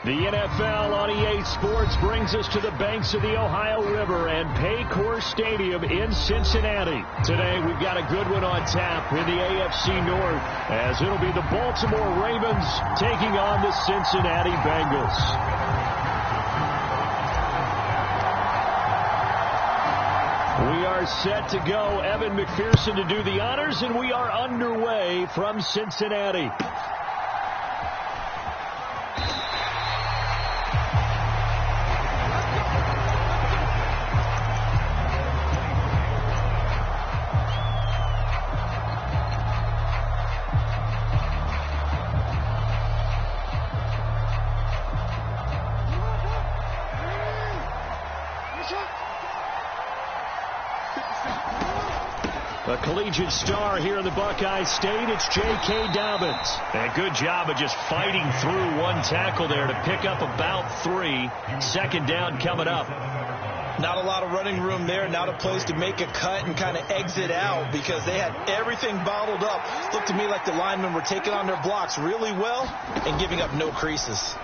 The NFL on EA Sports brings us to the banks of the Ohio River and Paycor Stadium in Cincinnati. Today, we've got a good one on tap in the AFC North, as it'll be the Baltimore Ravens taking on the Cincinnati Bengals. We are set to go. Evan McPherson to do the honors, and we are underway from Cincinnati. A collegiate star here in the Buckeye State, it's J.K. Dobbins. And good job of just fighting through one tackle there to pick up about 3. Second down coming up. Not a lot of running room there, not a place to make a cut and kind of exit out because they had everything bottled up. Looked to me like the linemen were taking on their blocks really well and giving up no creases.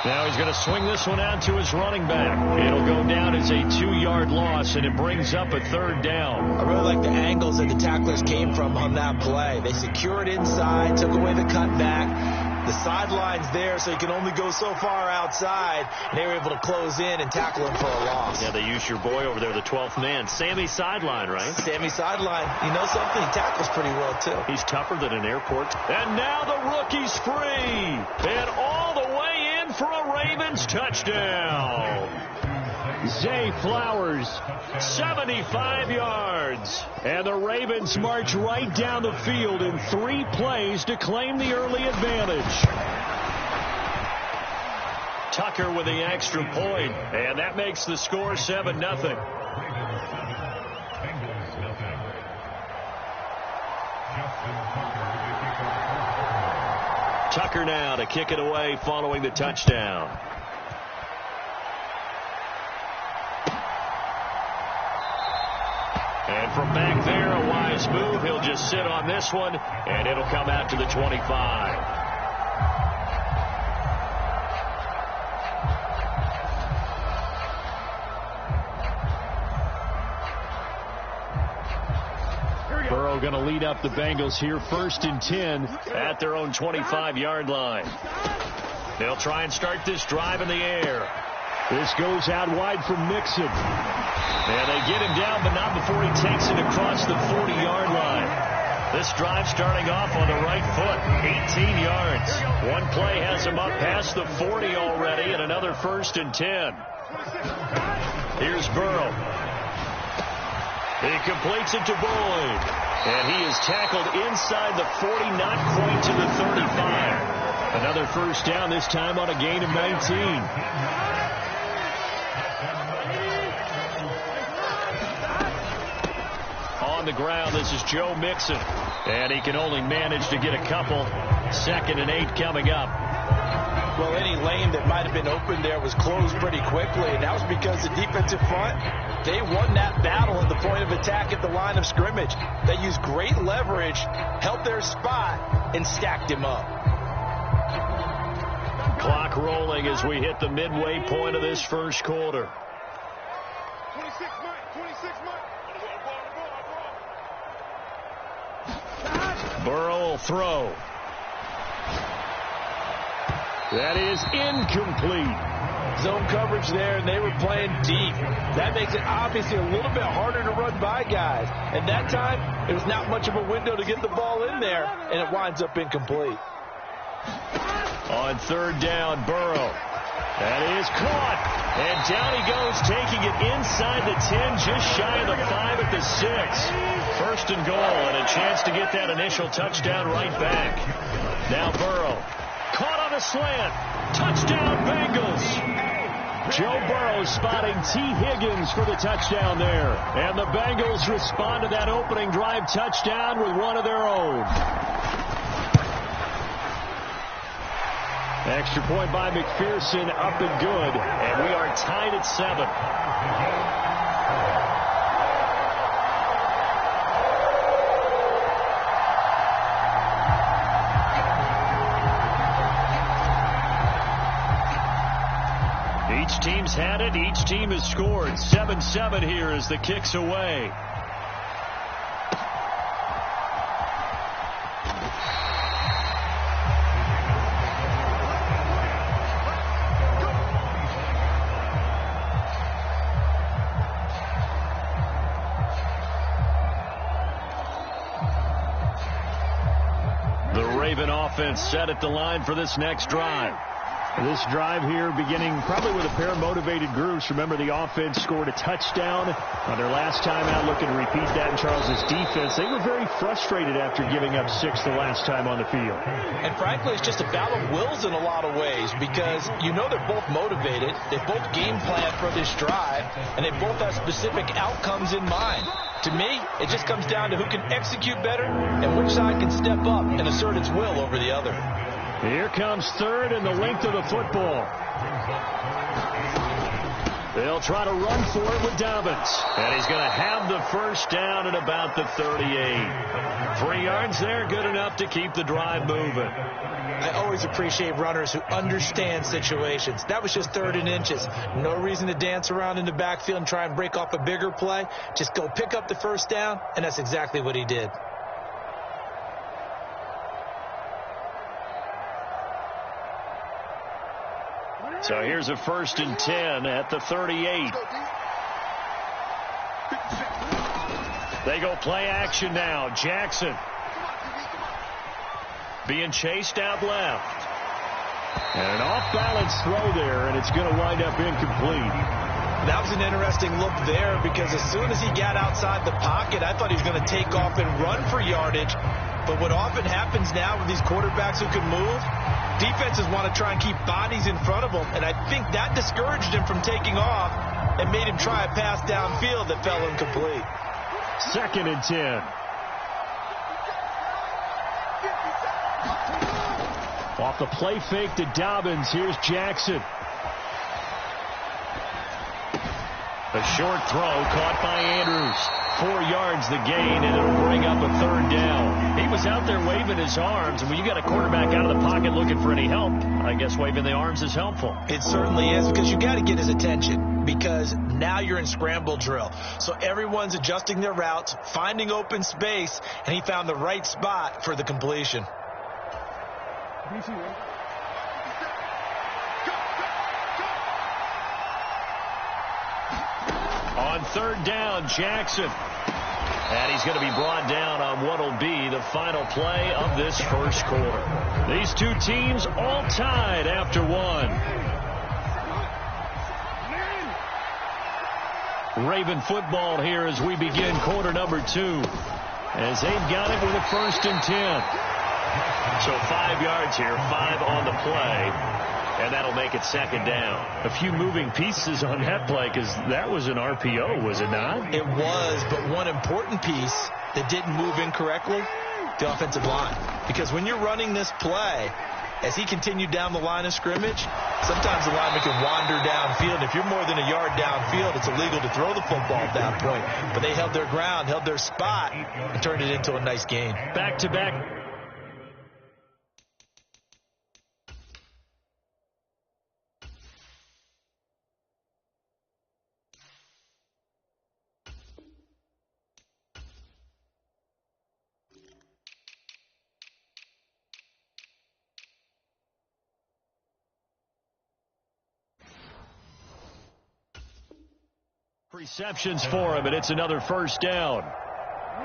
Now he's going to swing this one out to his running back. It'll go down as a 2-yard loss, and it brings up a 3rd down. I really like the angles that the tacklers came from on that play. They secured inside, took away the cutback. The sideline's there, so you can only go so far outside. And they were able to close in and tackle him for a loss. Yeah, they used your boy over there, the 12th man. Sammy Sideline, right? Sammy Sideline. You know something? He tackles pretty well, too. He's tougher than an airport. And now the rookie's free. And all the way in for a Ravens touchdown. Zay Flowers, 75 yards. And the Ravens march right down the field in 3 plays to claim the early advantage. Tucker with the extra point, and that makes the score 7-0. Tucker now to kick it away following the touchdown. And from back there, a wise move. He'll just sit on this one, and it'll come out to the 25. Burrow going to lead up the Bengals here, 1st and 10 at their own 25-yard line. They'll try and start this drive in the air. This goes out wide from Mixon. And they get him down, but not before he takes it across the 40-yard line. This drive starting off on the right foot, 18 yards. One play has him up past the 40 already, and another 1st and 10. Here's Burrow. He completes it to Boyd. And he is tackled inside the 40, not quite to the 35. Another 1st down, this time on a gain of 19. On the ground, this is Joe Mixon. And he can only manage to get a couple. 2nd and 8 coming up. Well, any lane that might have been open there was closed pretty quickly, and that was because the defensive front, they won that battle at the point of attack at the line of scrimmage. They used great leverage, held their spot, and stacked him up. Clock rolling as we hit the midway point of this 1st quarter. 26 Mike. Burrow will throw. That is incomplete. Zone coverage there, and they were playing deep. That makes it obviously a little bit harder to run by guys. And that time, it was not much of a window to get the ball in there, and it winds up incomplete. On 3rd down, Burrow. That is caught. And down he goes, taking it inside the 10, just shy of the 5 at the 6. 1st and goal, and a chance to get that initial touchdown right back. Now Burrow. Caught on a slant. Touchdown, Bengals. Joe Burrow spotting T. Higgins for the touchdown there. And the Bengals respond to that opening drive touchdown with one of their own. Extra point by McPherson, up and good. And we are tied at 7. Each team's had it. Each team has scored. 7-7 here as the kick's away. Offense set at the line for this next drive. This drive here beginning probably with a pair of motivated groups. Remember, the offense scored a touchdown on their last time out, looking to repeat that in Charles's defense. They were very frustrated after giving up 6 the last time on the field. And frankly, it's just a battle of wills in a lot of ways, because you know they're both motivated. They both game plan for this drive, and they both have specific outcomes in mind. To me, it just comes down to who can execute better and which side can step up and assert its will over the other. Here comes third and the length of the football. They'll try to run for it with Dobbins. And he's going to have the first down at about the 38. 3 yards there, good enough to keep the drive moving. I always appreciate runners who understand situations. That was just 3rd and inches. No reason to dance around in the backfield and try and break off a bigger play. Just go pick up the first down, and that's exactly what he did. So here's a 1st and 10 at the 38. They go play action now. Jackson being chased out left. And an off-balance throw there, and it's going to wind up incomplete. That was an interesting look there, because as soon as he got outside the pocket, I thought he was going to take off and run for yardage. But what often happens now with these quarterbacks who can move, defenses want to try and keep bodies in front of them, and I think that discouraged him from taking off and made him try a pass downfield that fell incomplete. 2nd and 10. Off the play fake to Dobbins, here's Jackson. A short throw caught by Andrews. 4 yards the gain, and it'll bring up a 3rd down. He was out there waving his arms, and when you got a quarterback out of the pocket looking for any help, I guess waving the arms is helpful. It certainly is, because you got to get his attention, because now you're in scramble drill. So everyone's adjusting their routes, finding open space, and he found the right spot for the completion. On 3rd down, Jackson. And he's going to be brought down on what will be the final play of this first quarter. These two teams all tied after 1. Raven football here as we begin quarter number 2. As they've got it with a 1st and 10. So 5 yards here, 5 on the play. And that'll make it 2nd down. A few moving pieces on that play, because that was an RPO, was it not? It was, but one important piece that didn't move incorrectly, the offensive line. Because when you're running this play, as he continued down the line of scrimmage, sometimes the lineman can wander downfield. If you're more than a yard downfield, it's illegal to throw the football at that point. But they held their ground, held their spot, and turned it into a nice gain. Back-to-back. Receptions for him, and it's another 1st down.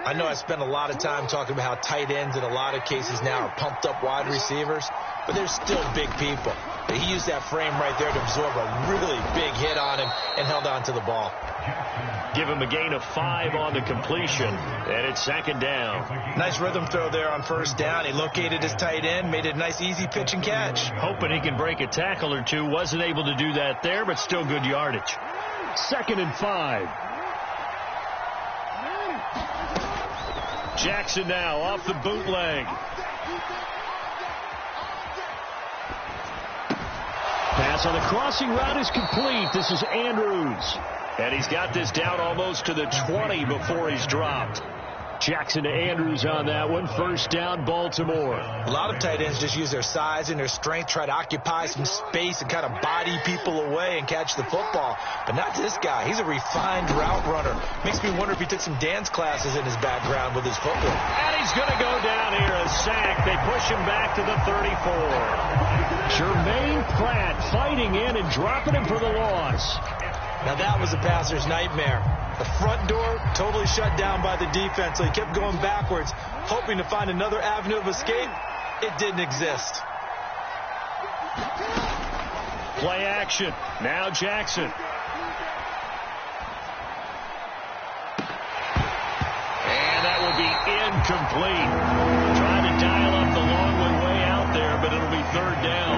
I know I spent a lot of time talking about how tight ends in a lot of cases now are pumped up wide receivers, but they're still big people. He used that frame right there to absorb a really big hit on him and held on to the ball. Give him a gain of 5 on the completion, and it's 2nd down. Nice rhythm throw there on 1st down. He located his tight end, made it a nice easy pitch and catch. Hoping he can break a tackle or two. Wasn't able to do that there, but still good yardage. 2nd and 5. Jackson now off the bootleg. Pass on the crossing route is complete. This is Andrews. And he's got this down almost to the 20 before he's dropped. Jackson to Andrews on that one. First down, Baltimore. A lot of tight ends just use their size and their strength, try to occupy some space and kind of body people away and catch the football. But not this guy. He's a refined route runner. Makes me wonder if he took some dance classes in his background with his footwork. And he's going to go down here, a sack. They push him back to the 34. Jermaine Pratt fighting in and dropping him for the loss. Now that was a passer's nightmare. The front door totally shut down by the defense, so he kept going backwards, hoping to find another avenue of escape. It didn't exist. Play action. Now Jackson. And that will be incomplete. Trying to dial up the long way out there, but it'll be third down.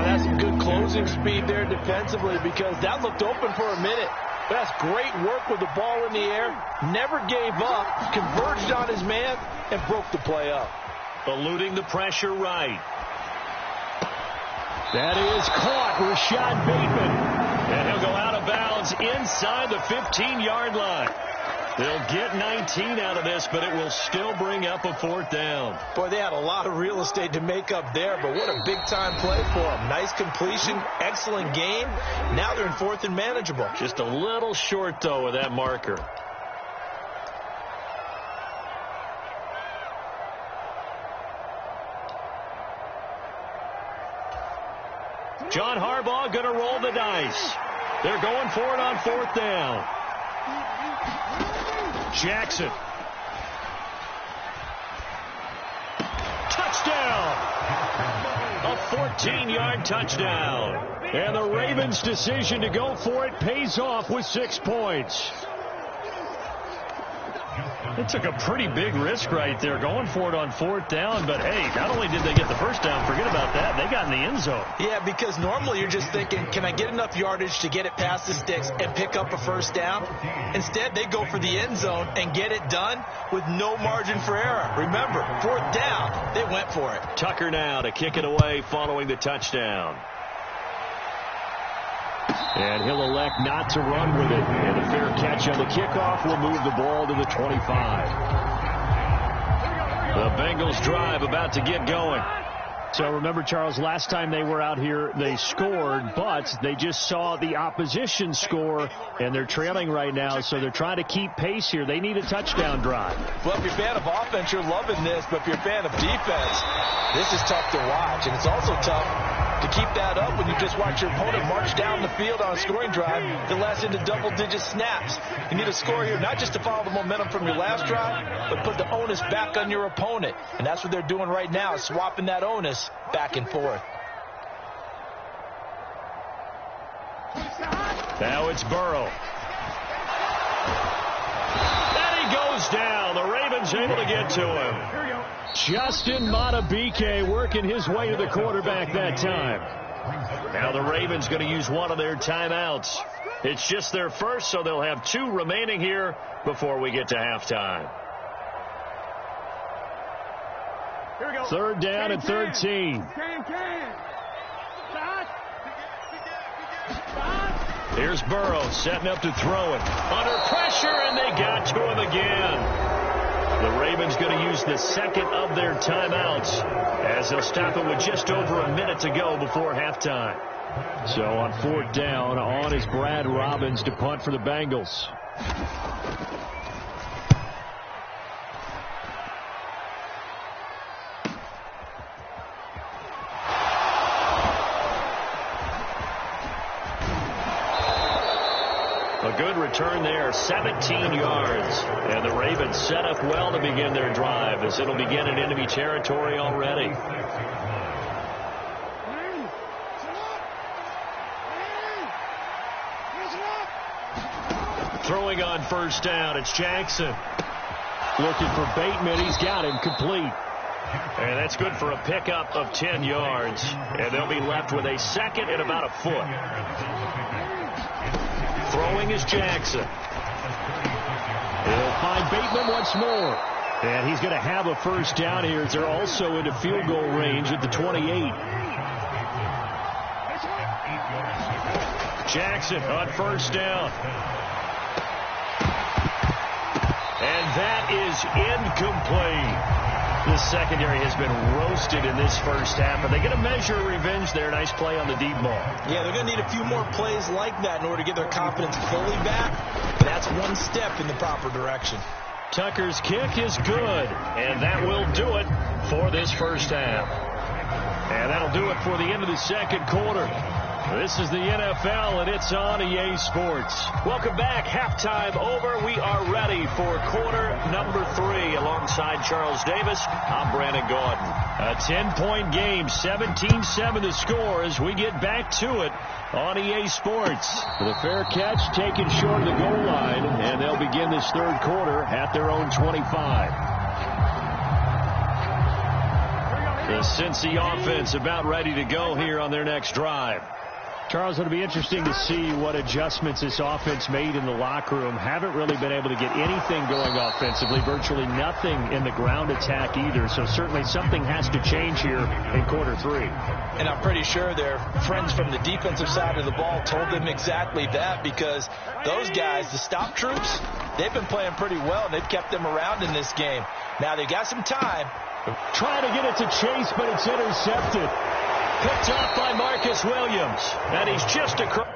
That's some good closing speed there defensively, because that looked open for a minute. That's great work with the ball in the air. Never gave up, converged on his man, and broke the play up. Eluding the pressure right. That is caught. Rashad Bateman. And he'll go out of bounds inside the 15-yard line. They'll get 19 out of this, but it will still bring up a fourth down. Boy, they had a lot of real estate to make up there, but what a big-time play for them. Nice completion, excellent game. Now they're in fourth and manageable. Just a little short, though, of that marker. John Harbaugh going to roll the dice. They're going for it on fourth down. Jackson. Touchdown! A 14-yard touchdown. And the Ravens' decision to go for it pays off with 6 points. They took a pretty big risk right there going for it on fourth down. But, hey, not only did they get the first down, forget about that, they got in the end zone. Yeah, because normally you're just thinking, can I get enough yardage to get it past the sticks and pick up a first down? Instead, they go for the end zone and get it done with no margin for error. Remember, fourth down, they went for it. Tucker now to kick it away following the touchdown. And he'll elect not to run with it. And a fair catch on the kickoff will move the ball to the 25. The Bengals drive about to get going. So remember, Charles, last time they were out here, they scored, but they just saw the opposition score, and they're trailing right now, so they're trying to keep pace here. They need a touchdown drive. Well, if you're a fan of offense, you're loving this, but if you're a fan of defense, this is tough to watch, and it's also tough to keep that up when you just watch your opponent march down the field on a scoring drive that lasts into double-digit snaps. You need a score here, not just to follow the momentum from your last drive, but put the onus back on your opponent. And that's what they're doing right now, swapping that onus back and forth. Now it's Burrow. And he goes down. The Ravens able to get to him. Justin Madubuike working his way to the quarterback that time. Now the Ravens going to use one of their timeouts. It's just their first, so they'll have 2 remaining here before we get to halftime. Third down and 13. Here's Burrow setting up to throw it. Under pressure, and they got to him again. The Ravens going to use the second of their timeouts as they'll stop it with just over a minute to go before halftime. So on fourth down, on is Brad Robbins to punt for the Bengals. A good return there, 17 yards. And the Ravens set up well to begin their drive as it'll begin in enemy territory already. Throwing on first down, it's Jackson. Looking for Bateman, he's got him complete. And that's good for a pickup of 10 yards. And they'll be left with a second and about a foot. Throwing is Jackson. They'll find Bateman once more. And he's going to have a first down here as they're also into field goal range at the 28. Jackson on first down. And that is incomplete. The secondary has been roasted in this first half. Are they going to measure revenge there? Nice play on the deep ball. Yeah, they're going to need a few more plays like that in order to get their confidence fully back. But that's one step in the proper direction. Tucker's kick is good, and that will do it for this first half. And that'll do it for the end of the second quarter. This is the NFL, and it's on EA Sports. Welcome back. Halftime over. We are ready for quarter number 3. Alongside Charles Davis, I'm Brandon Gordon. A 10-point game, 17-7 the score as we get back to it on EA Sports. The fair catch taken short of the goal line, and they'll begin this third quarter at their own 25. The Cincy offense about ready to go here on their next drive. Charles, it'll be interesting to see what adjustments this offense made in the locker room. Haven't really been able to get anything going offensively, virtually nothing in the ground attack either. So certainly something has to change here in quarter 3. And I'm pretty sure their friends from the defensive side of the ball told them exactly that, because those guys, the stop troops, they've been playing pretty well, and they've kept them around in this game. Now they've got some time. Trying to get it to Chase, but it's intercepted. Picked off by Marcus Williams. And he's just across.